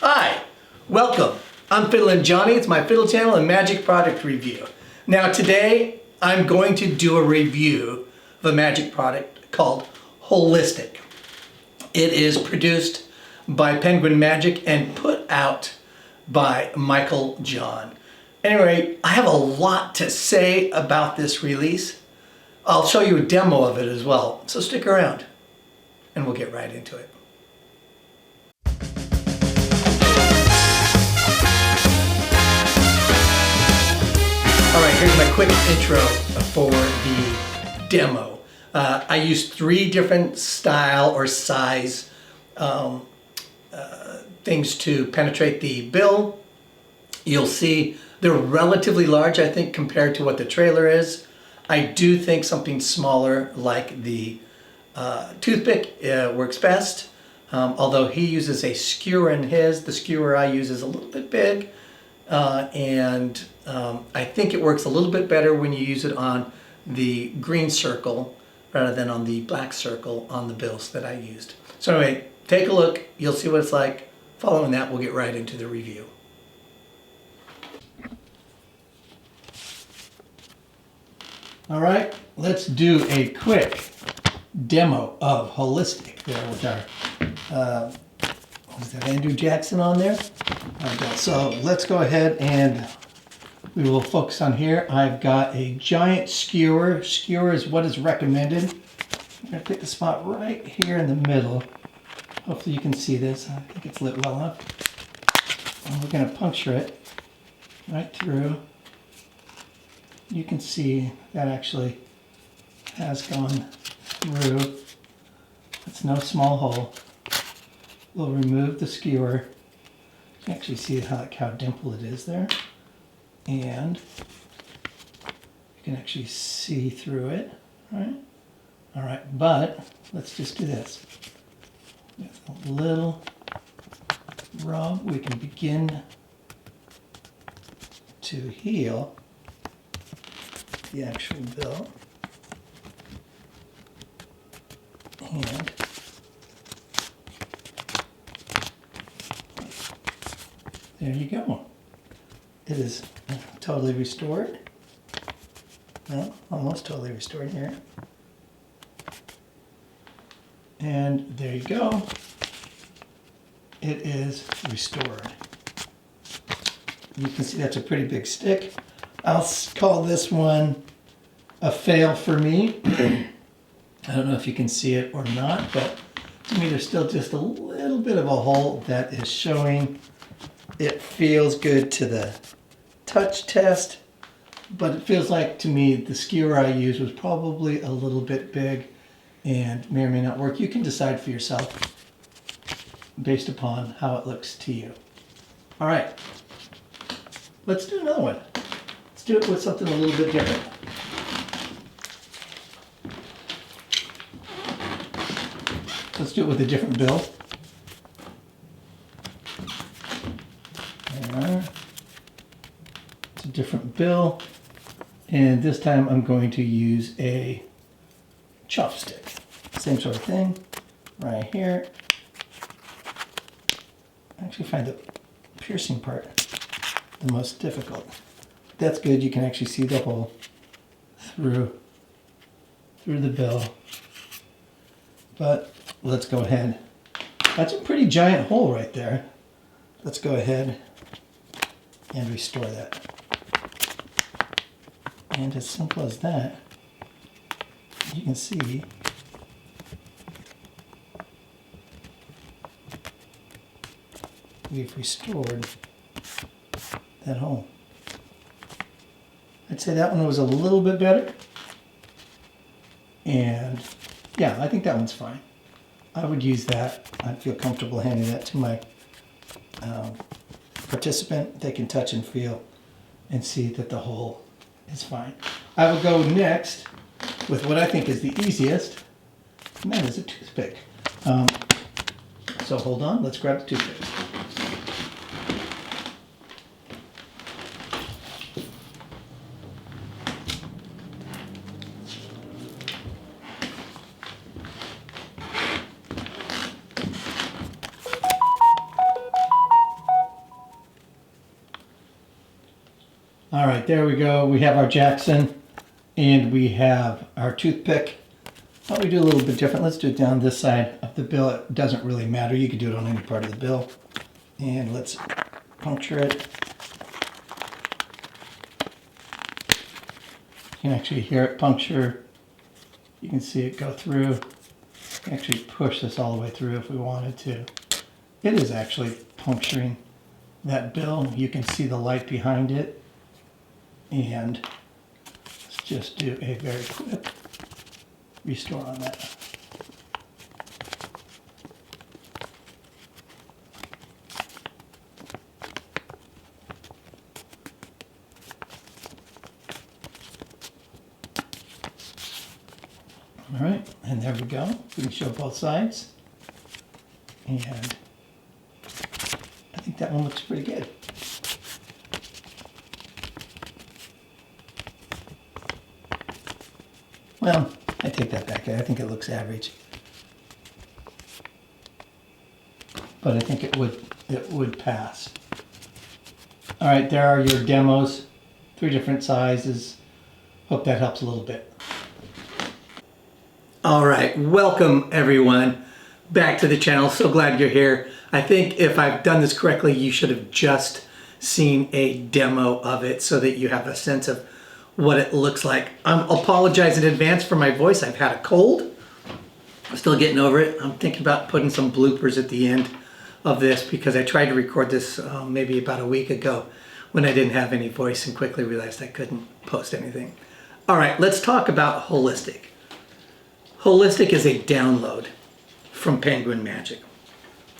Hi, welcome. I'm FiddlinJonny. It's my fiddle channel and magic product review. Now today I'm going to do a review of a magic product called Holeistic. It is produced by Penguin Magic and put out by Michael John. Anyway, I have a lot to say about this release. I'll show you a demo of it as well, so stick around and we'll get right into it. Alright, here's my quick intro for the demo. I used 3 different style or size things to penetrate the bill. You'll see they're relatively large, I think, compared to what the trailer is. I do think something smaller like the toothpick works best, although he uses a skewer in his. The skewer I use is a little bit big, and I think it works a little bit better when you use it on the green circle rather than on the black circle on the bills that I used. So anyway, take a look, you'll see what it's like. Following that, we'll get right into the review. All right, let's do a quick demo of Holeistic there with our, was that Andrew Jackson on there? Okay, so let's go ahead and we will focus on here. I've got a giant skewer. Skewer is what is recommended. I'm going to pick the spot right here in the middle. Hopefully you can see this. I think it's lit well enough. And we're going to puncture it right through. You can see that actually has gone through. It's no small hole. We'll remove the skewer. You can actually see how dimple it is there. And you can actually see through it, right? All right, but let's just do this. With a little rub, we can begin to heal the actual bill. And there you go. It is totally restored. Well, almost totally restored here. And there you go. It is restored. You can see that's a pretty big stick. I'll call this one a fail for me. I don't know if you can see it or not, but to me there's still just a little bit of a hole that is showing. It feels good to the touch test, but it feels like to me the skewer I used was probably a little bit big and may or may not work. You can decide for yourself based upon how it looks to you. All right, let's do another one. Let's do it with something a little bit different. Let's do it with a different bill. It's a different bill, and this time I'm going to use a chopstick. Same sort of thing, right here. I actually find the piercing part the most difficult. That's good, you can actually see the hole through the bill. But let's go ahead. That's a pretty giant hole right there. Let's go ahead and restore that. And as simple as that, you can see we've restored that hole. I'd say that one was a little bit better. And yeah, I think that one's fine. I would use that. I'd feel comfortable handing that to my participant. They can touch and feel and see that the hole is fine. I will go next with what I think is the easiest, and that is a toothpick. So hold on, let's grab the toothpick. All right, there we go. We have our Jackson and we have our toothpick. Why don't we do a little bit different? Let's do it down this side of the bill. It doesn't really matter. You could do it on any part of the bill. And let's puncture it. You can actually hear it puncture. You can see it go through. You can actually push this all the way through if we wanted to. It is actually puncturing that bill. You can see the light behind it. And let's just do a very quick restore on that. All right, and there we go. We can show both sides. And I think that one looks pretty good. Well, I take that back. I think it looks average. But I think it would pass. All right, there are your demos. 3 different sizes. Hope that helps a little bit. All right, welcome everyone back to the channel. So glad you're here. I think if I've done this correctly, you should have just seen a demo of it so that you have a sense of what it looks like. I apologize in advance for my voice. I've had a cold. I'm still getting over it. I'm thinking about putting some bloopers at the end of this because I tried to record this maybe about a week ago when I didn't have any voice and quickly realized I couldn't post anything. All right, let's talk about Holeistic. Holeistic is a download from Penguin Magic,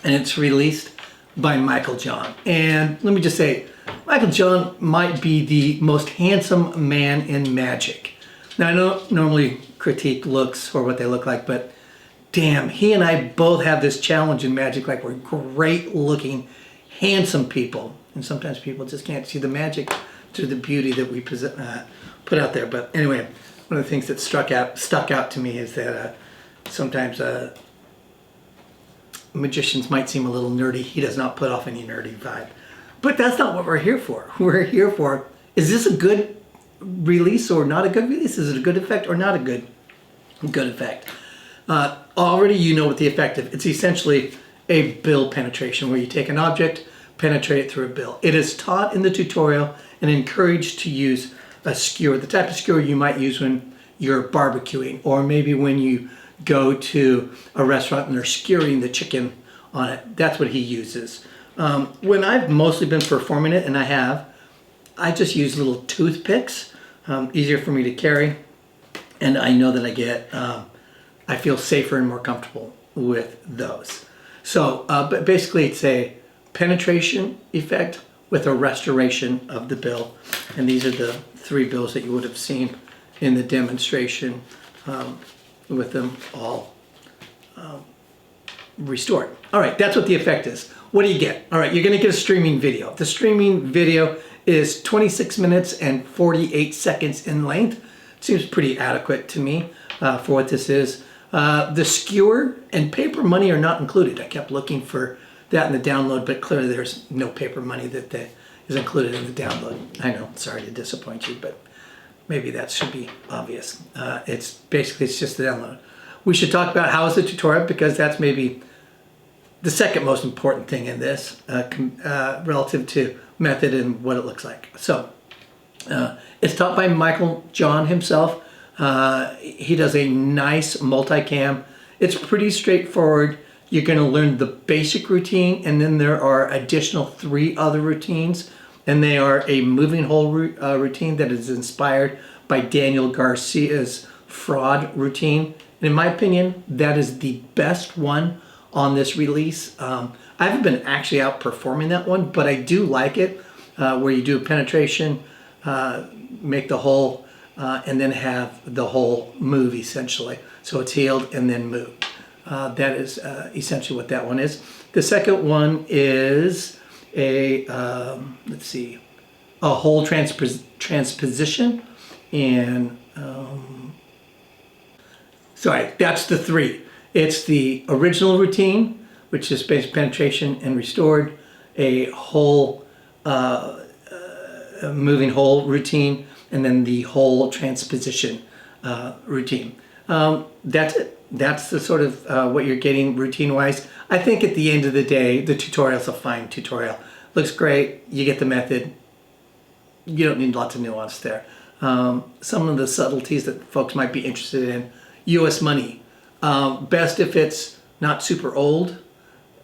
and it's released by Michael John. And let me just say, Michael John might be the most handsome man in magic. Now, I don't normally critique looks or what they look like, but damn, he and I both have this challenge in magic, like we're great looking, handsome people. And sometimes people just can't see the magic through the beauty that we put out there. But anyway, one of the things that stuck out to me is that sometimes magicians might seem a little nerdy. He does not put off any nerdy vibe. But that's not what we're here for. We're here for, is this a good release or not a good release? Is it a good effect or not a good effect? Already you know what the effect is. It's essentially a bill penetration where you take an object, penetrate it through a bill. It is taught in the tutorial and encouraged to use a skewer, the type of skewer you might use when you're barbecuing or maybe when you go to a restaurant and they're skewering the chicken on it. That's what he uses. When I've mostly been performing it, and I just use little toothpicks, easier for me to carry, and I know that I feel safer and more comfortable with those. So, but basically it's a penetration effect with a restoration of the bill, and these are the 3 bills that you would have seen in the demonstration with them all restored. All right, that's what the effect is. What do you get? All right, you're gonna get a streaming video. The streaming video is 26 minutes and 48 seconds in length. Seems pretty adequate to me for what this is. The skewer and paper money are not included. I kept looking for that in the download, but clearly there's no paper money that is included in the download. I know, sorry to disappoint you, but maybe that should be obvious. It's just the download. We should talk about how is the tutorial, because that's maybe the second most important thing in this relative to method and what it looks like. So it's taught by Michael John himself. He does a nice multicam. It's pretty straightforward. You're going to learn the basic routine, and then there are additional 3 other routines, and they are a moving hole routine that is inspired by Daniel Garcia's fraud routine. And in my opinion, that is the best one on this release. I haven't been actually out performing that one, but I do like it, where you do a penetration, make the hole, and then have the hole move essentially. So it's healed and then move. That is essentially what that one is. The second one is a, let's see, a hole transposition. And, sorry, that's the 3. It's the original routine, which is basic penetration and restored, a hole moving hole routine, and then the hole transposition routine. That's it. That's the sort of what you're getting routine-wise. I think at the end of the day, the tutorial's a fine tutorial. Looks great. You get the method. You don't need lots of nuance there. Some of the subtleties that folks might be interested in. U.S. money. Best if it's not super old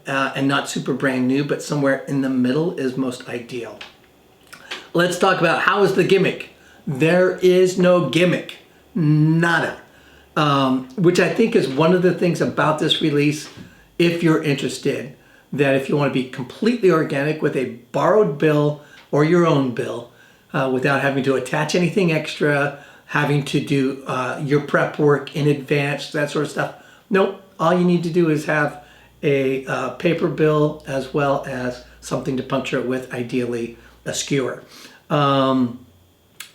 and not super brand new, but somewhere in the middle is most ideal. Let's talk about how is the gimmick. There is no gimmick. Nada. Which I think is one of the things about this release, if you're interested, that if you want to be completely organic with a borrowed bill or your own bill, without having to attach anything extra, having to do your prep work in advance, that sort of stuff. Nope, all you need to do is have a paper bill as well as something to puncture it with, ideally a skewer.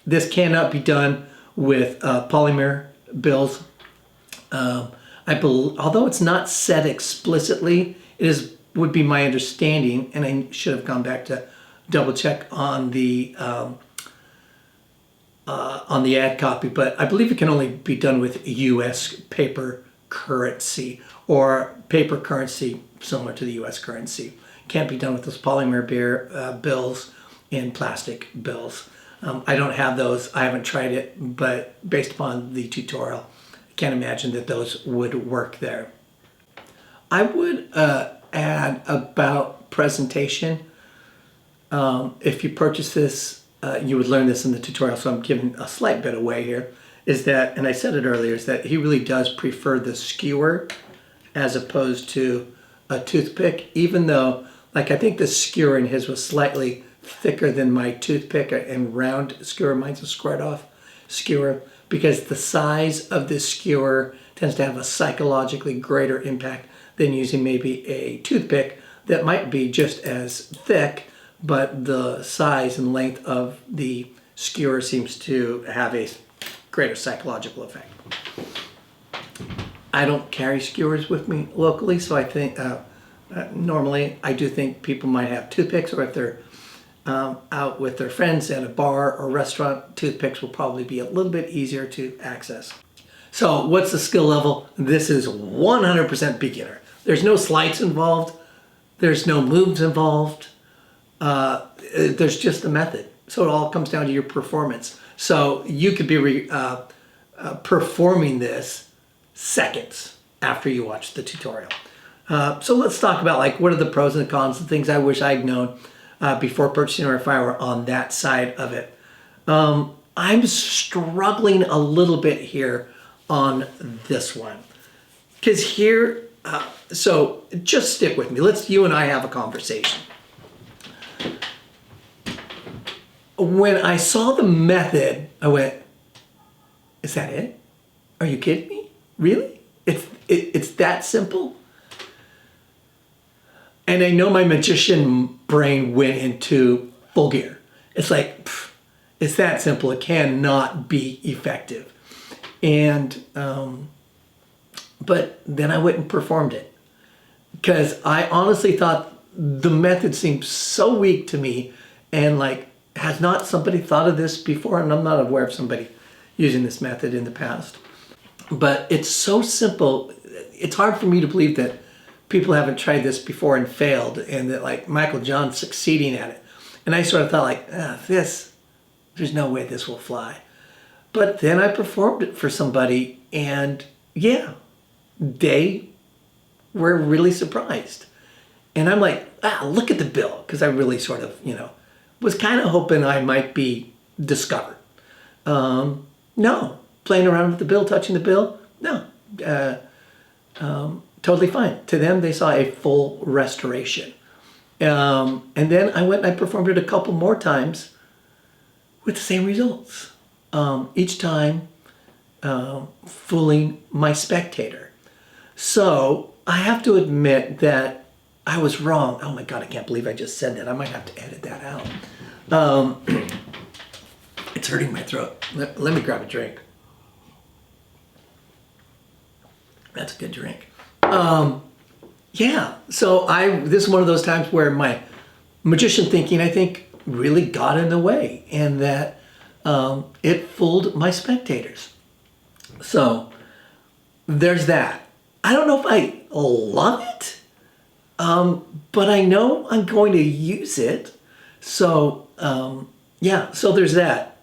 This cannot be done with polymer bills. Although it's not said explicitly, would be my understanding, and I should have gone back to double check on the ad copy, but I believe it can only be done with U.S. paper currency or paper currency similar to the U.S. currency. Can't be done with those polymer bills and plastic bills. I don't have those. I haven't tried it, but based upon the tutorial, I can't imagine that those would work there. I would add about presentation. If you purchase this, you would learn this in the tutorial, so I'm giving a slight bit away here, is that, and I said it earlier, is that he really does prefer the skewer as opposed to a toothpick, even though, like, I think the skewer in his was slightly thicker than my toothpick and round skewer. Mine's a squared off skewer, because the size of this skewer tends to have a psychologically greater impact than using maybe a toothpick that might be just as thick, but the size and length of the skewer seems to have a greater psychological effect. I don't carry skewers with me locally, so I think normally I do think people might have toothpicks, or if they're out with their friends at a bar or restaurant, toothpicks will probably be a little bit easier to access. So what's the skill level? This is 100% beginner. There's no sleights involved. There's no moves involved. There's just the method. So it all comes down to your performance. So you could be performing this seconds after you watch the tutorial. So let's talk about, like, what are the pros and cons, the things I wish I'd known before purchasing, or if I were on that side of it. I'm struggling a little bit here on this one. Because here, so just stick with me. You and I have a conversation. When I saw the method, I went, is that it? Are you kidding me? Really? It's that simple? And I know my magician brain went into full gear. It's like, it's that simple. It cannot be effective. And, but then I went and performed it, because I honestly thought the method seemed so weak to me, and like, has not somebody thought of this before? And I'm not aware of somebody using this method in the past. But it's so simple. It's hard for me to believe that people haven't tried this before and failed, and that, like, Michael John's succeeding at it. And I sort of thought, like, there's no way this will fly. But then I performed it for somebody, and yeah, they were really surprised. And I'm like, look at the bill, because I really sort of, was kind of hoping I might be discovered. No, playing around with the bill, touching the bill, no. Totally fine. To them, they saw a full restoration. And then I went and I performed it a couple more times with the same results. Each time fooling my spectator. So I have to admit that I was wrong. Oh my God, I can't believe I just said that. I might have to edit that out. It's hurting my throat. Let me grab a drink. That's a good drink. Yeah, so this is one of those times where my magician thinking, I think, really got in the way, and that it fooled my spectators. So there's that. I don't know if I love it, but I know I'm going to use it. So yeah, so there's that.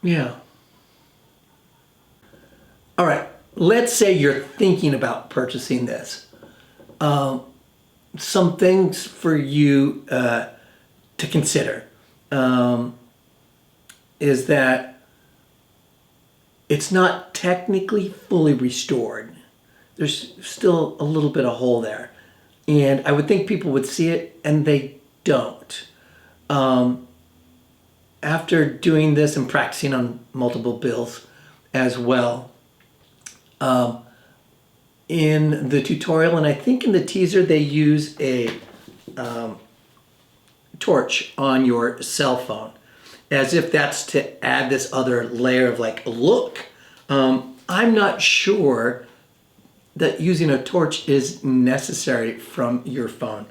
Yeah. All right. Let's say you're thinking about purchasing this. Some things for you to consider is that it's not technically fully restored. There's still a little bit of hole there. And I would think people would see it, and they don't. After doing this and practicing on multiple bills as well, in the tutorial, and I think in the teaser, they use a torch on your cell phone, as if that's to add this other layer of like, look. I'm not sure that using a torch is necessary from your phone.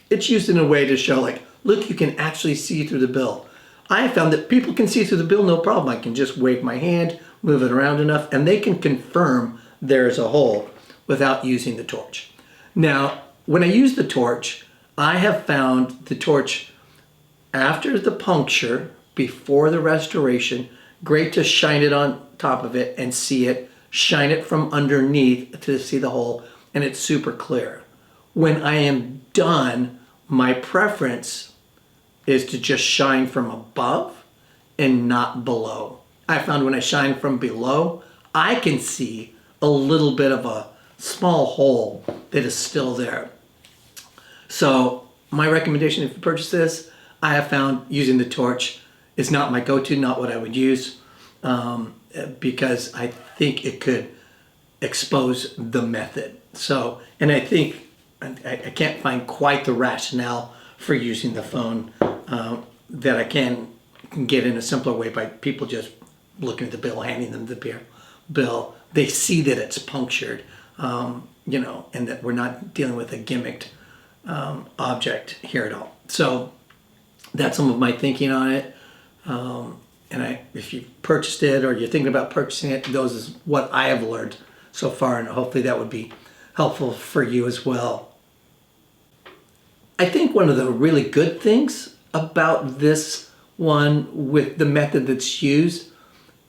It's used in a way to show like, look, you can actually see through the bill. I have found that people can see through the bill no problem. I can just wave my hand, move it around enough, and they can confirm there's a hole without using the torch. Now, when I use the torch, I have found the torch after the puncture, before the restoration, great to shine it on top of it and see it, shine it from underneath to see the hole, and it's super clear. When I am done, my preference is to just shine from above and not below. I found when I shine from below, I can see a little bit of a small hole that is still there. So my recommendation if you purchase this, I have found using the torch is not my go-to, not what I would use, because I think it could expose the method. So, and I think I can't find quite the rationale for using the phone that I can get in a simpler way by people just looking at the bill, handing them the bill. They see that it's punctured, you know, and that we're not dealing with a gimmicked object here at all. So that's some of my thinking on it. And if you purchased it or you're thinking about purchasing it, those is what I have learned so far, and hopefully that would be helpful for you as well. I think one of the really good things about this one with the method that's used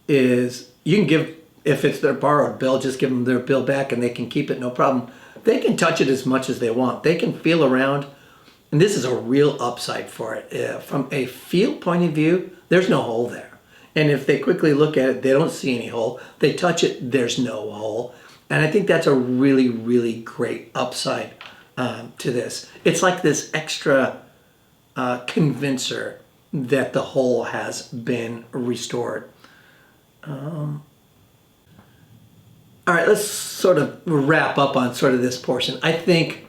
is you can give, if it's their borrowed bill, just give them their bill back and they can keep it, no problem. They can touch it as much as they want. They can feel around, and this is a real upside for it. From a feel point of view, there's no hole there. And if they quickly look at it, they don't see any hole. They touch it, there's no hole. And I think that's a really, really great upside to this. It's like this extra convincer that the hole has been restored. All right, let's sort of wrap up on sort of this portion. I think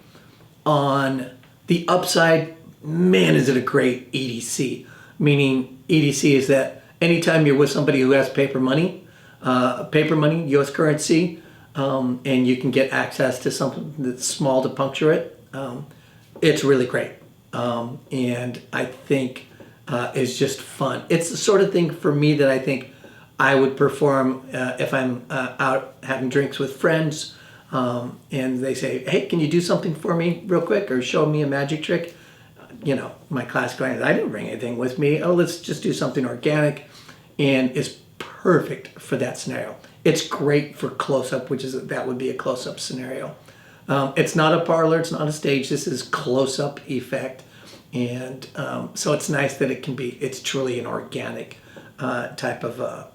on the upside, man, is it a great EDC. Meaning EDC is that anytime you're with somebody who has paper money, US currency, and you can get access to something that's small to puncture it, it's really great. And I think it's just fun. It's the sort of thing for me that I think I would perform if I'm out having drinks with friends, and they say, hey, can you do something for me real quick or show me a magic trick? You know, my classic line is, I didn't bring anything with me. Oh, let's just do something organic. And it's perfect for that scenario. It's great for close-up, that would be a close-up scenario. It's not a parlor, it's not a stage. This is close-up effect. And so it's nice that it's truly an organic type of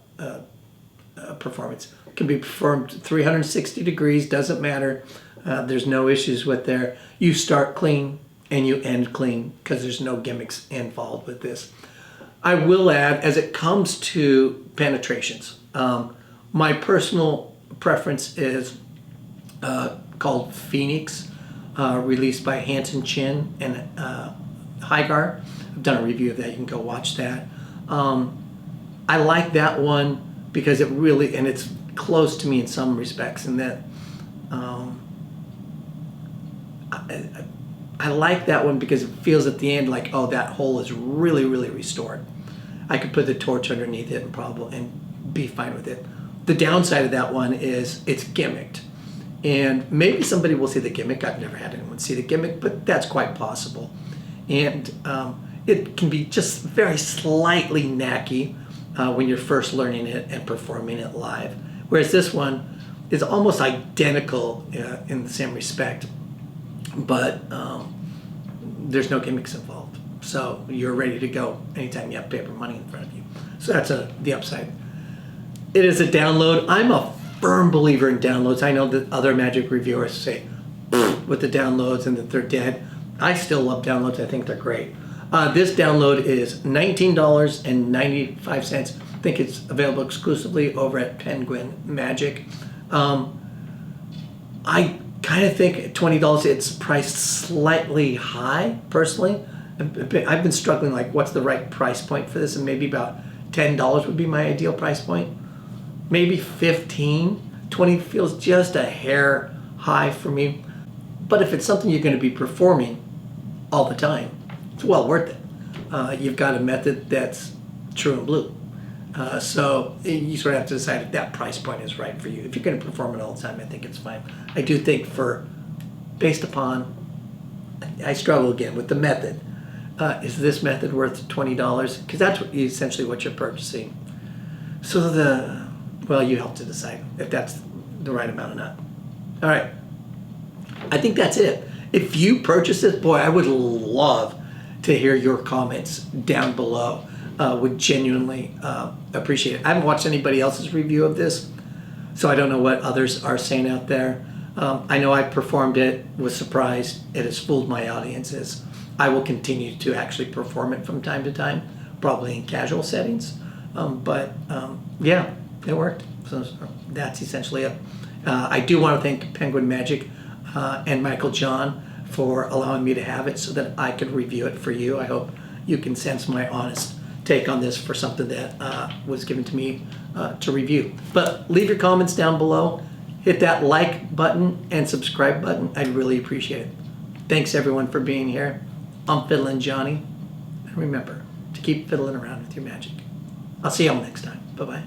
performance. It can be performed 360 degrees, doesn't matter. There's no issues with there. You start clean and you end clean because there's no gimmicks involved with this. I will add, as it comes to penetrations, my personal preference is called Phoenix, released by Hansen Chin and Hygar. I've done a review of that. You can go watch that. I like that one because it really, and it's close to me in some respects in that I like that one because it feels at the end like, oh, that hole is really, really restored. I could put the torch underneath it and be fine with it. The downside of that one is it's gimmicked. And maybe somebody will see the gimmick. I've never had anyone see the gimmick, but that's quite possible. And it can be just very slightly knacky when you're first learning it and performing it live. Whereas this one is almost identical in the same respect, but there's no gimmicks involved. So you're ready to go anytime you have paper money in front of you. So that's the upside. It is a download. I'm a firm believer in downloads. I know that other Magic reviewers say with the downloads and that they're dead. I still love downloads. I think they're great. This download is $19.95. I think it's available exclusively over at Penguin Magic. I kind of think at $20 it's priced slightly high, personally. I've been struggling, like, what's the right price point for this? And maybe about $10 would be my ideal price point. Maybe 15. 20 feels just a hair high for me. But if it's something you're going to be performing all the time, it's well worth it. You've got a method that's true and blue. So you sort of have to decide if that price point is right for you. If you're going to perform it all the time, I think it's fine. I do think based upon, I struggle again with the method. Is this method worth $20? Because that's essentially what you're purchasing. So you have to decide if that's the right amount or not. All right. I think that's it. If you purchase this, boy, I would love to hear your comments down below. Would genuinely appreciate it. I haven't watched anybody else's review of this, so I don't know what others are saying out there. I know I performed it, was surprised. It has fooled my audiences. I will continue to actually perform it from time to time, probably in casual settings. Yeah, it worked. So that's essentially it. I do want to thank Penguin Magic and Michael John for allowing me to have it so that I could review it for you. I hope you can sense my honest take on this for something that was given to me to review. But leave your comments down below. Hit that like button and subscribe button. I'd really appreciate it. Thanks everyone for being here. I'm FiddlinJonny. And remember to keep fiddling around with your magic. I'll see y'all next time. Bye-bye.